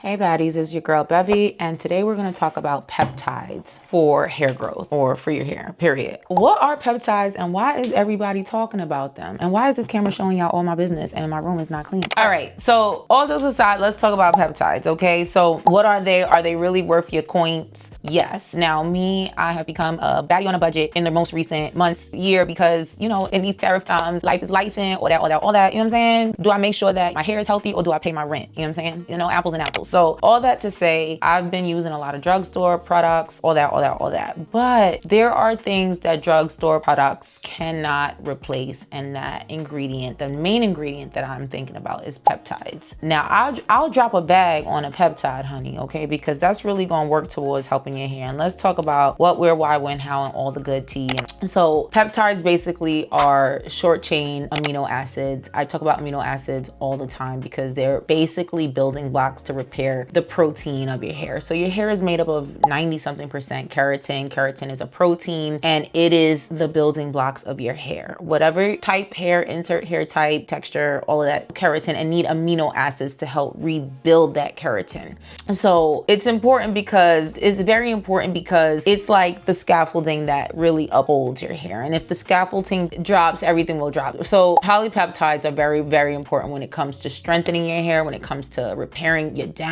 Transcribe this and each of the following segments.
Hey baddies, it's your girl Bevy, and today we're going to talk about peptides for hair growth or for your hair, period. What are peptides and why is everybody talking about them? And why is this camera showing y'all all my business and my room is not clean? All right, so all those aside, let's talk about peptides, okay? So what are they? Are they really worth your coins? Yes. Now me, I have become a baddie on a budget in the most recent months, year, because, you know, in these tariff times, life is lifing, all that, you know what I'm saying? Do I make sure that my hair is healthy or do I pay my rent? You know what I'm saying? You know, apples and apples. So all that to say, I've been using a lot of drugstore products, all that. But there are things that drugstore products cannot replace, and that ingredient, the main ingredient that I'm thinking about is peptides. Now, I'll drop a bag on a peptide, honey, okay? Because that's really gonna work towards helping your hair. And let's talk about what, where, why, when, how, and all the good tea. So peptides basically are short chain amino acids. I talk about amino acids all the time because they're basically building blocks to repair the protein of your hair. So your hair is made up of 90-something% keratin. Keratin is a protein and it is the building blocks of your hair. Whatever type hair, insert hair type, texture, all of that, keratin, and need amino acids to help rebuild that keratin. So it's important because it's very important because it's like the scaffolding that really upholds your hair. And if the scaffolding drops, everything will drop. So polypeptides are very, very important when it comes to strengthening your hair, when it comes to repairing your damage,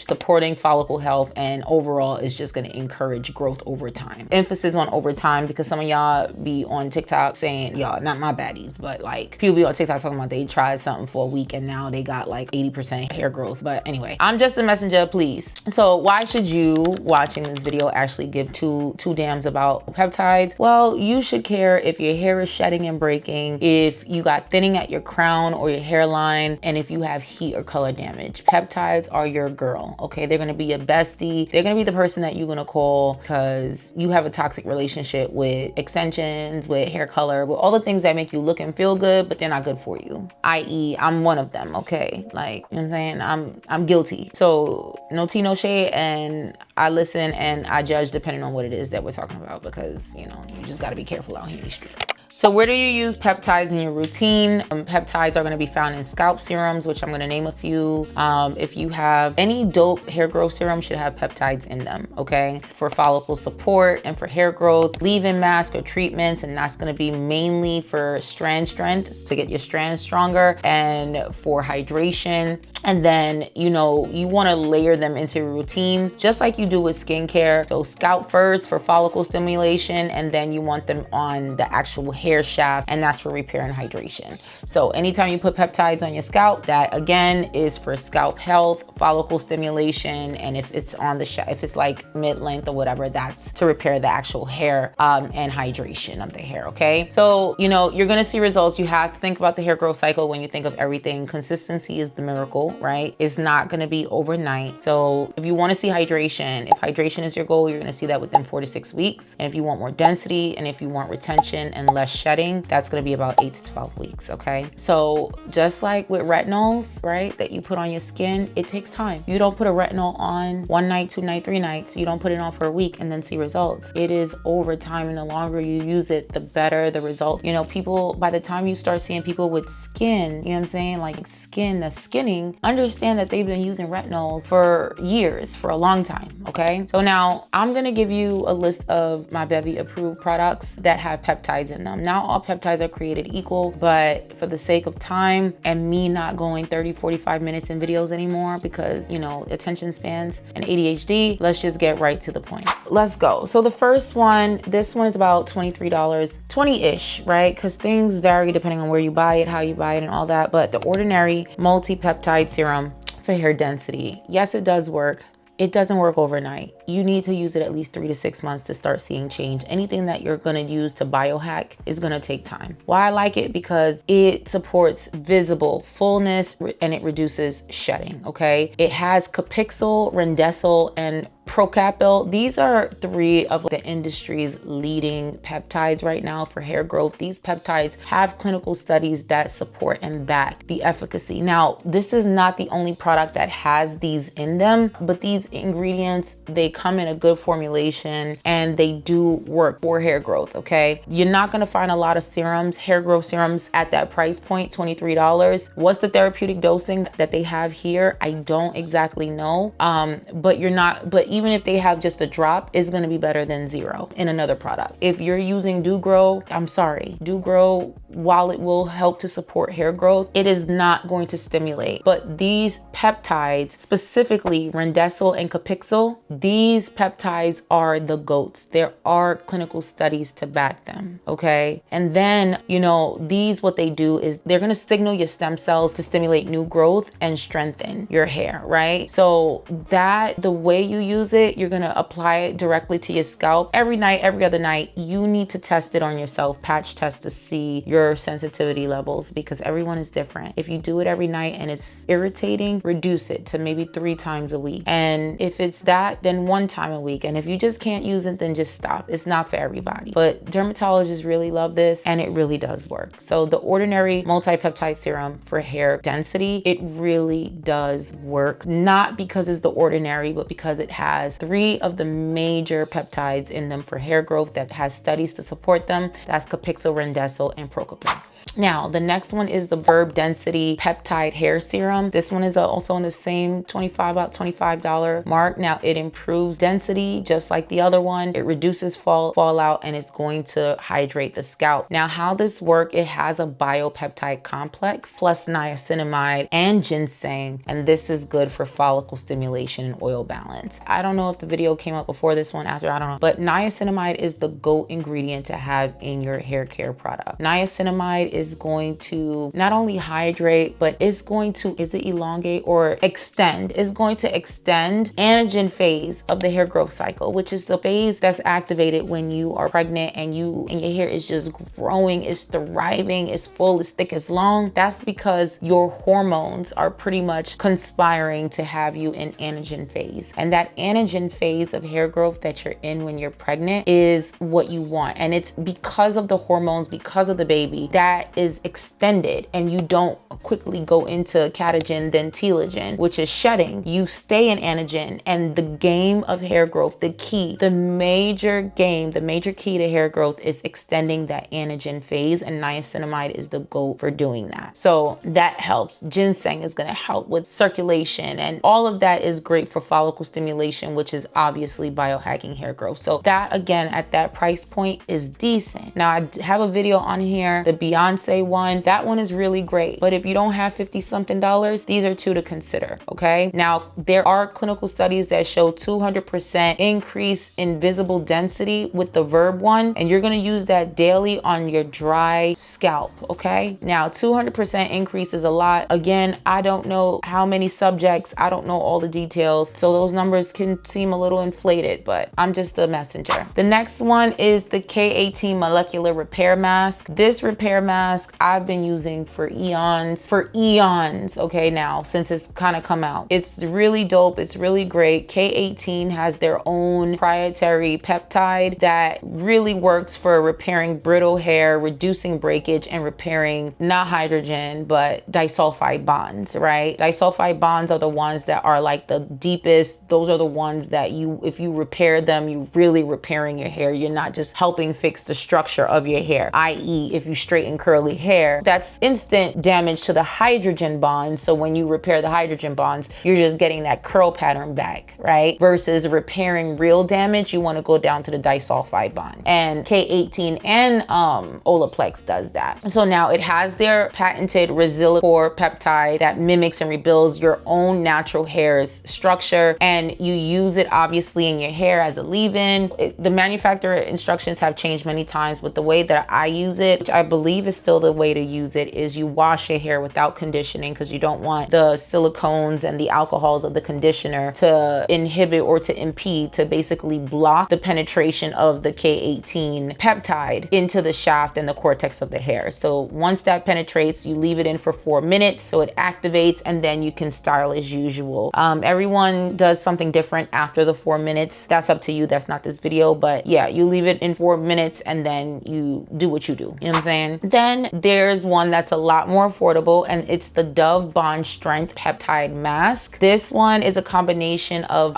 supporting follicle health, and overall is just going to encourage growth over time. Emphasis on over time because some of y'all be on TikTok saying, y'all, not my baddies, but like people be on TikTok talking about they tried something for a week and now they got like 80% hair growth. But anyway, I'm just a messenger, please. So why should you watching this video actually give two damns about peptides? Well, you should care if your hair is shedding and breaking, if you got thinning at your crown or your hairline, and if you have heat or color damage. Peptides are your girl, okay? They're gonna be your bestie. They're gonna be the person that you're gonna call because you have a toxic relationship with extensions, with hair color, with all the things that make you look and feel good, but they're not good for you. i.e., I'm one of them, okay? Like, you know what I'm saying? I'm guilty. So no tea, no shade, and I listen and I judge depending on what it is that we're talking about because, you know, you just gotta be careful out here in the street. So where do you use peptides in your routine? Peptides are gonna be found in scalp serums, which I'm gonna name a few. If you have any dope hair growth serum should have peptides in them, okay? For follicle support and for hair growth, leave-in mask or treatments, and that's gonna be mainly for strand strength, to get your strands stronger, and for hydration. And then, you know, you wanna layer them into your routine, just like you do with skincare. So scalp first for follicle stimulation, and then you want them on the actual hair shaft, and that's for repair and hydration. So anytime you put peptides on your scalp, that again is for scalp health, follicle stimulation, and if it's on the shaft, if it's like mid-length or whatever, that's to repair the actual hair and hydration of the hair, okay? So, you know, you're gonna see results. You have to think about the hair growth cycle when you think of everything. Consistency is the miracle, right? It's not gonna be overnight. So if you wanna see hydration, if hydration is your goal, you're gonna see that within 4 to 6 weeks. And if you want more density and if you want retention and less shedding, that's gonna be about 8 to 12 weeks, okay? So just like with retinols, right, that you put on your skin, it takes time. You don't put a retinol on 1 night, 2 nights, 3 nights. You don't put it on for a week and then see results. It is over time, and the longer you use it, the better the result. You know, people, by the time you start seeing people with skin, you know what I'm saying, like skin that's skinning, understand that they've been using retinols for years, for a long time, okay? So now I'm gonna give you a list of my Bevy approved products that have peptides in them. Not all peptides are created equal, but for the sake of time and me not going 30, 45 minutes in videos anymore because, you know, attention spans and ADHD, let's just get right to the point. Let's go. So the first one, this one is about $23, 20-ish, right? Because things vary depending on where you buy it, how you buy it, and all that. But the Ordinary multi-peptide serum for hair density. Yes, it does work. It doesn't work overnight. You need to use it at least 3 to 6 months to start seeing change. Anything that you're gonna use to biohack is gonna take time. Why I like it? Because it supports visible fullness and it reduces shedding, okay? It has capixyl, rendecyl, and Procapil. These are 3 of the industry's leading peptides right now for hair growth. These peptides have clinical studies that support and back the efficacy. Now, this is not the only product that has these in them, but these ingredients, they come in a good formulation and they do work for hair growth, okay? You're not gonna find a lot of serums, hair growth serums at that price point, $23. What's the therapeutic dosing that they have here? I don't exactly know, but even if they have just a drop, it's gonna be better than 0 in another product. If you're using DILUTE, I'm sorry, DILUTE, while it will help to support hair growth, it is not going to stimulate. But these peptides, specifically 𝗔𝗡𝗠𝗘𝗡𝗧 and 𝗔𝗡𝗡𝗢𝗡𝗧, these peptides are the GOATs. There are clinical studies to back them, okay? And then, you know, these, what they do is they're gonna signal your stem cells to stimulate new growth and strengthen your hair, right? So that, the way you use it, you're gonna apply it directly to your scalp every night, every other night. You need to test it on yourself, patch test, to see your sensitivity levels, because everyone is different. If you do it every night and it's irritating, reduce it to maybe 3 times a week. And if it's that, then 1 time a week. And if you just can't use it, then just stop. It's not for everybody. But dermatologists really love this, and it really does work. So the ordinary multi-peptide serum for hair density, it really does work. Not because it's the ordinary, but because it has 3 of the major peptides in them for hair growth that has studies to support them. That's 𝗔𝗡𝗡𝗢𝗧, 𝗔𝗡𝗡𝗢𝗡, and Procapil. Now, the next one is the Verb Density Peptide Hair Serum. This one is also in the same about $25 mark. Now, it improves density just like the other one. It reduces fallout, and it's going to hydrate the scalp. Now, how this works, it has a biopeptide complex plus niacinamide and ginseng, and this is good for follicle stimulation and oil balance. I don't know if the video came up before this one, after, I don't know, but niacinamide is the GOAT ingredient to have in your hair care product. Niacinamide is going to not only hydrate, but it's going to, is it elongate or extend? It's going to extend anagen phase of the hair growth cycle, which is the phase that's activated when you are pregnant and your hair is just growing, it's thriving, it's full, it's thick, it's long. That's because your hormones are pretty much conspiring to have you in anagen phase. And that anagen phase of hair growth that you're in when you're pregnant is what you want. And it's because of the hormones, because of the baby, that is extended, and you don't quickly go into catagen then telogen, which is shedding. You stay in anagen. And the game of hair growth, the major key to hair growth is extending that anagen phase, and niacinamide is the GOAT for doing that. So that helps. Ginseng is going to help with circulation, and all of that is great for follicle stimulation, which is obviously biohacking hair growth. So that, again, at that price point is decent. Now, I have a video on here, the Beyonce one. That one is really great. But if you don't have $50-something, these are 2 to consider, okay? Now, there are clinical studies that show 200% increase in visible density with the Verb one, and you're gonna use that daily on your dry scalp, okay? Now, 200% increase is a lot. Again, I don't know how many subjects, I don't know all the details, so those numbers can seem a little inflated, but I'm just the messenger. The next one is the K18 Molecular Repair Mask. This repair mask I've been using for eons, okay, now, since it's kind of come out. It's really dope, it's really great. K18 has their own proprietary peptide that really works for repairing brittle hair, reducing breakage, and repairing not hydrogen, but disulfide bonds, right? Disulfide bonds are the ones that are like the deepest. Those are the ones that if you repair them, you're really repairing your hair. You're not just helping fix the structure of your hair, i.e. if you straighten curly hair, that's instant damage to the hydrogen bonds. So when you repair the hydrogen bonds, you're just getting that curl pattern back, right? Versus repairing real damage, you want to go down to the disulfide bond. And K18 and Olaplex does that. So now it has their patented Resilicore peptide that mimics and rebuilds your own natural hair's structure, and you use it obviously in your hair as a leave-in. The manufacturer instructions have changed many times, but the way that I use it, which I believe is is still the way to use it, is you wash your hair without conditioning, because you don't want the silicones and the alcohols of the conditioner to inhibit or to impede, to basically block the penetration of the K18 peptide into the shaft and the cortex of the hair. So once that penetrates, you leave it in for 4 minutes so it activates, and then you can style as usual. Everyone does something different after the 4 minutes. That's up to you. That's not this video, but yeah, you leave it in 4 minutes and then you do what you do. You know what I'm saying? Then there's one that's a lot more affordable, and it's the Dove Bond Strength Peptide Mask. This one is a combination of,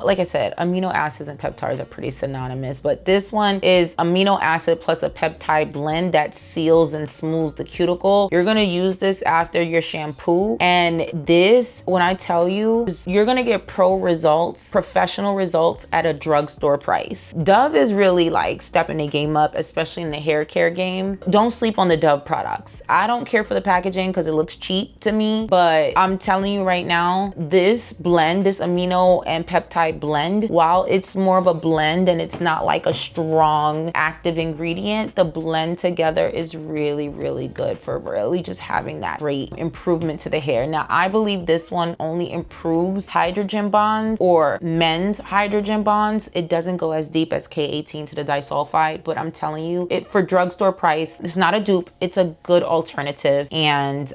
like I said, amino acids and peptides are pretty synonymous, but this one is amino acid plus a peptide blend that seals and smooths the cuticle. You're gonna use this after your shampoo, and this, when I tell you, you're gonna get professional results at a drugstore price. Dove is really like stepping the game up, especially in the hair care game. Don't sleep on the Dove products. I don't care for the packaging because it looks cheap to me, but I'm telling you right now, this blend, this amino and peptide blend, while it's more of a blend and it's not like a strong active ingredient, the blend together is really, really good for really just having that great improvement to the hair. Now, I believe this one only improves hydrogen bonds, or men's hydrogen bonds. It doesn't go as deep as K18 to the disulfide, but I'm telling you, it for drugstore price, it's not a dupe. It's a good alternative. And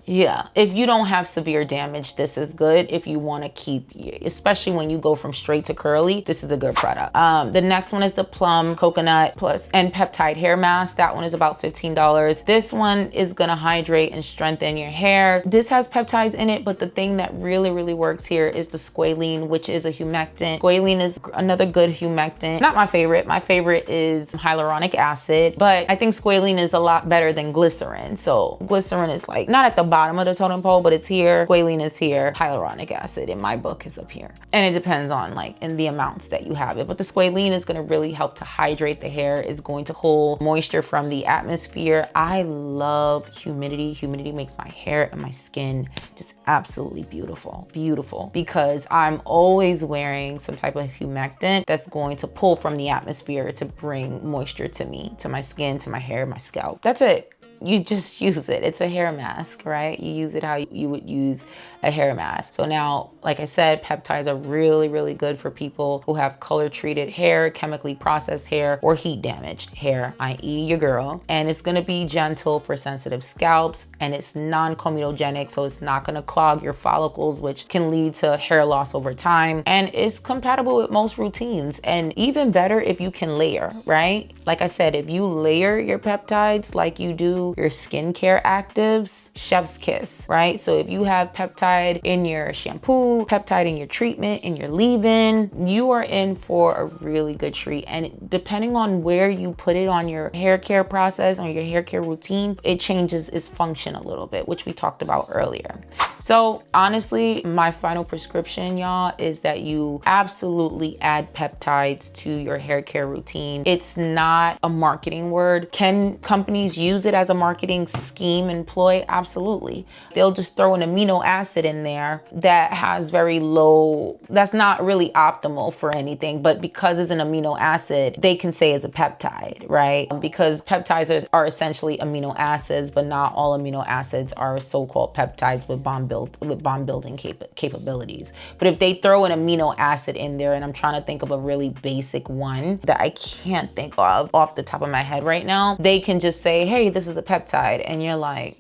yeah, if you don't have severe damage, this is good. If you want to keep, especially when you go from straight to curly, this is a good product. The next one is the Plum Coconut Plus and Peptide Hair Mask. That one is about $15. This one is gonna hydrate and strengthen your hair. This has peptides in it, but the thing that really, really works here is the squalene, which is a humectant. Squalene is another good humectant. Not my favorite. My favorite is hyaluronic acid, but I think squalene is a lot better than glycerin. So glycerin is like not at the bottom of the totem pole, but it's here. Squalene is here. Hyaluronic acid in my book is up here. And it depends on like in the amounts that you have it. But the squalene is gonna really help to hydrate the hair. It's going to hold moisture from the atmosphere. I love humidity. Humidity makes my hair and my skin just absolutely beautiful. Beautiful. Because I'm always wearing some type of humectant that's going to pull from the atmosphere to bring moisture to me, to my skin, to my hair, my scalp. That's it. You just use it. It's a hair mask, right? You use it how you would use a hair mask. So now, like I said, peptides are really, really good for people who have color treated hair, chemically processed hair, or heat damaged hair, i.e. your girl. And it's gonna be gentle for sensitive scalps, and it's non-comedogenic, so it's not gonna clog your follicles, which can lead to hair loss over time. And it's compatible with most routines, and even better if you can layer, right? Like I said, if you layer your peptides like you do your skincare actives, chef's kiss, right? So if you have peptide in your shampoo, peptide in your treatment, in your leave-in, you are in for a really good treat. And depending on where you put it on your hair care process, on your hair care routine, it changes its function a little bit, which we talked about earlier. So honestly, my final prescription, y'all, is that you absolutely add peptides to your hair care routine. It's not a marketing word. Can companies use it as a marketing scheme and ploy? Absolutely. They'll just throw an amino acid in there that has very low, that's not really optimal for anything, but because it's an amino acid, they can say it's a peptide, right? Because peptides are essentially amino acids, but not all amino acids are so-called peptides with bond building capabilities. But if they throw an amino acid in there, and I'm trying to think of a really basic one that I can't think of off the top of my head right now, they can just say, hey, this is a peptide. And you're like,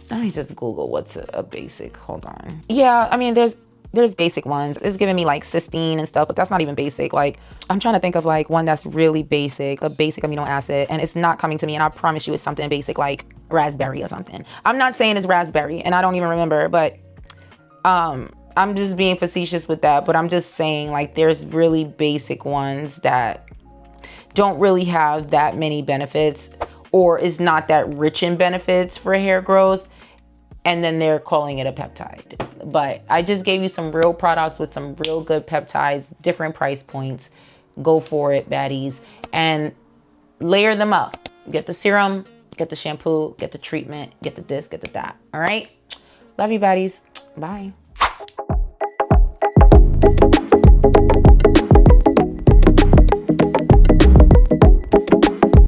let me just Google what's a basic, hold on. Yeah, I mean, there's basic ones. It's giving me like cysteine and stuff, but that's not even basic. Like, I'm trying to think of like one that's really basic, a basic amino acid, and it's not coming to me. And I promise you it's something basic like raspberry or something. I'm not saying it's raspberry, and I don't even remember, but I'm just being facetious with that. But I'm just saying, like, there's really basic ones that don't really have that many benefits, or is not that rich in benefits for hair growth, and then they're calling it a peptide. But I just gave you some real products with some real good peptides, different price points. Go for it, baddies, and layer them up. Get the serum, get the shampoo, get the treatment, get the this, get the that. All right? Love you, baddies. Bye.